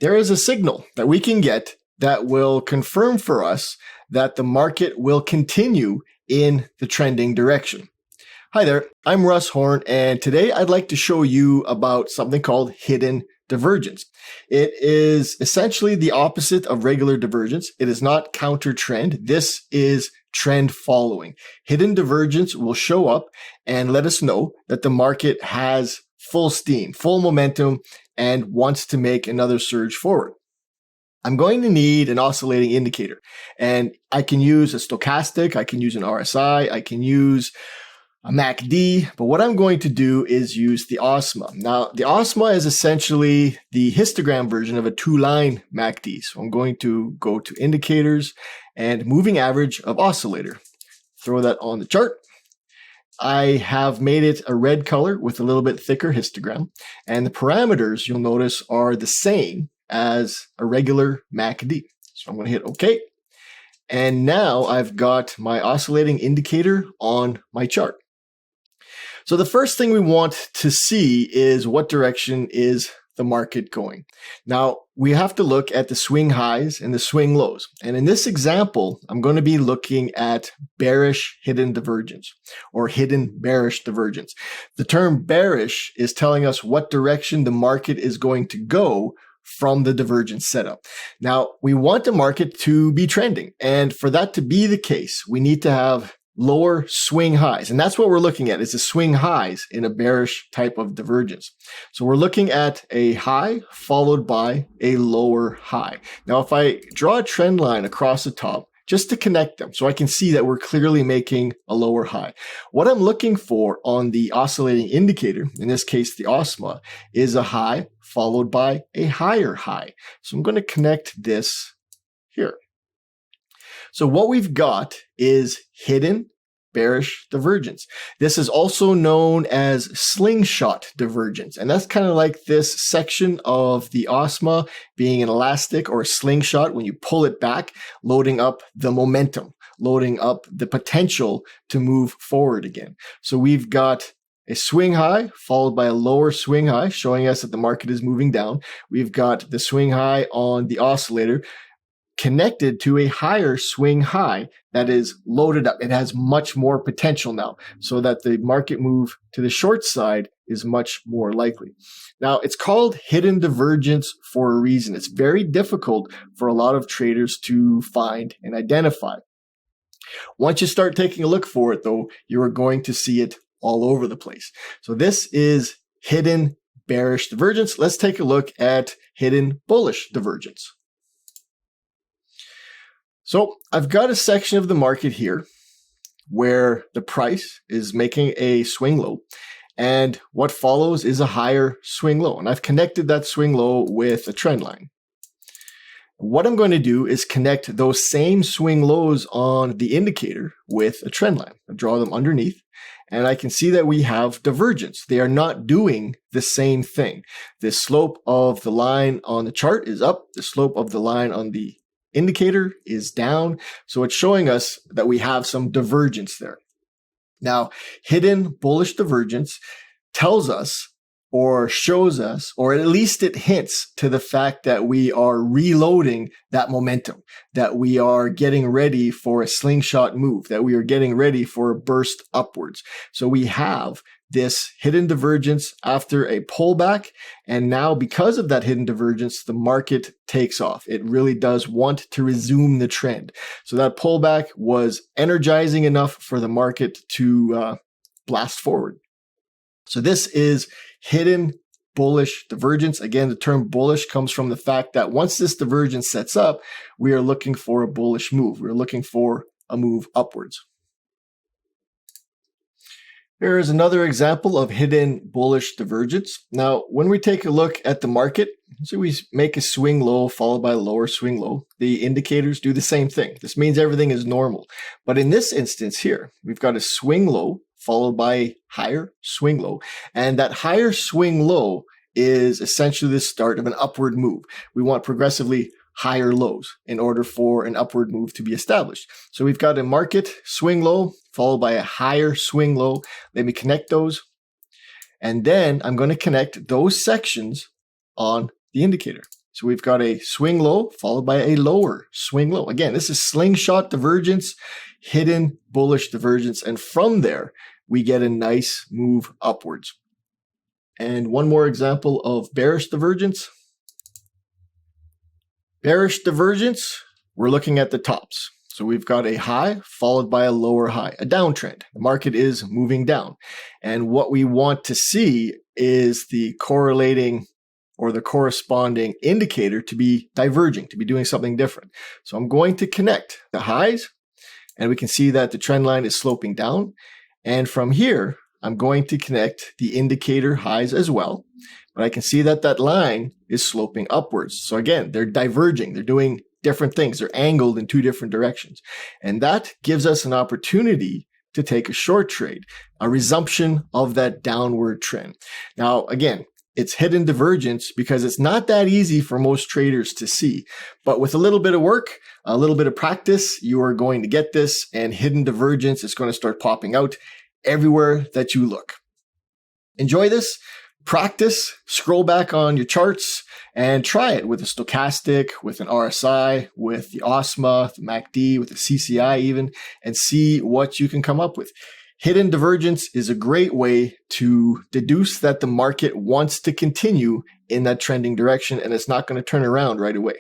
there is a signal that we can get that will confirm for us that the market will continue in the trending direction. Hi there, I'm Russ Horn, and today I'd like to show you about something called hidden divergence. It is essentially the opposite of regular divergence. It is not counter trend. This is trend following. Hidden divergence will show up and let us know that the market has full steam, full momentum, and wants to make another surge forward. I'm going to need an oscillating indicator, and I can use a stochastic, I can use an RSI, I can use a MACD, but what I'm going to do is use the OSMA. Now, the OSMA is essentially the histogram version of a two-line MACD. So I'm going to go to indicators and moving average of oscillator. Throw that on the chart. I have made it a red color with a little bit thicker histogram, and the parameters you'll notice are the same as a regular MACD. So I'm going to hit OK. And now I've got my oscillating indicator on my chart. So the first thing we want to see is what direction is the market going. Now, we have to look at the swing highs and the swing lows. And in this example, I'm going to be looking at bearish hidden divergence or hidden bearish divergence. The term bearish is telling us what direction the market is going to go from the divergence setup. Now, we want the market to be trending. And for that to be the case, we need to have lower swing highs. And that's what we're looking at, is the swing highs in a bearish type of divergence. So we're looking at a high followed by a lower high. Now, if I draw a trend line across the top, just to connect them so I can see that we're clearly making a lower high. What I'm looking for on the oscillating indicator, in this case the OSMA, is a high followed by a higher high. So I'm going to connect this here. So what we've got is hidden bearish divergence. This is also known as slingshot divergence. And that's kind of like this section of the OSMA being an elastic or a slingshot when you pull it back, loading up the momentum, loading up the potential to move forward again. So we've got a swing high followed by a lower swing high, showing us that the market is moving down. We've got the swing high on the oscillator connected to a higher swing high that is loaded up. It has much more potential now, so that the market move to the short side is much more likely. Now, it's called hidden divergence for a reason. It's very difficult for a lot of traders to find and identify. Once you start taking a look for it, though, you are going to see it all over the place. So this is hidden bearish divergence. Let's take a look at hidden bullish divergence. So I've got a section of the market here where the price is making a swing low, and what follows is a higher swing low. And I've connected that swing low with a trend line. What I'm going to do is connect those same swing lows on the indicator with a trend line. I draw them underneath, and I can see that we have divergence. They are not doing the same thing. The slope of the line on the chart is up. The slope of the line on the indicator is down. So it's showing us that we have some divergence there. Now, hidden bullish divergence tells us or shows us, or at least it hints to the fact that we are reloading that momentum, that we are getting ready for a slingshot move, that we are getting ready for a burst upwards. So we have this hidden divergence after a pullback. And now because of that hidden divergence, the market takes off. It really does want to resume the trend. So that pullback was energizing enough for the market to blast forward. So this is hidden bullish divergence. Again, the term bullish comes from the fact that once this divergence sets up, we are looking for a bullish move. We're looking for a move upwards. Here is another example of hidden bullish divergence. Now, when we take a look at the market, so we make a swing low followed by a lower swing low. The indicators do the same thing. This means everything is normal. But in this instance here, we've got a swing low followed by a higher swing low. And that higher swing low is essentially the start of an upward move. We want progressively higher lows in order for an upward move to be established. So we've got a market swing low followed by a higher swing low. Let me connect those. And then I'm going to connect those sections on the indicator. So we've got a swing low followed by a lower swing low. Again, this is slingshot divergence, hidden bullish divergence. And from there, we get a nice move upwards. And one more example of bearish divergence. Bearish divergence, we're looking at the tops. So we've got a high followed by a lower high, a downtrend. The market is moving down. And what we want to see is the correlating or the corresponding indicator to be diverging, to be doing something different. So I'm going to connect the highs, and we can see that the trend line is sloping down. And from here, I'm going to connect the indicator highs as well. But I can see that that line is sloping upwards. So again, they're diverging. They're doing different things. They're angled in two different directions. And that gives us an opportunity to take a short trade, a resumption of that downward trend. Now, again, it's hidden divergence because it's not that easy for most traders to see. But with a little bit of work, a little bit of practice, you are going to get this, and hidden divergence is going to start popping out everywhere that you look. Enjoy this, practice, scroll back on your charts, and try it with a stochastic, with an RSI, with the OSMA, the MACD, with the CCI even, and see what you can come up with. Hidden divergence is a great way to deduce that the market wants to continue in that trending direction, and it's not going to turn around right away.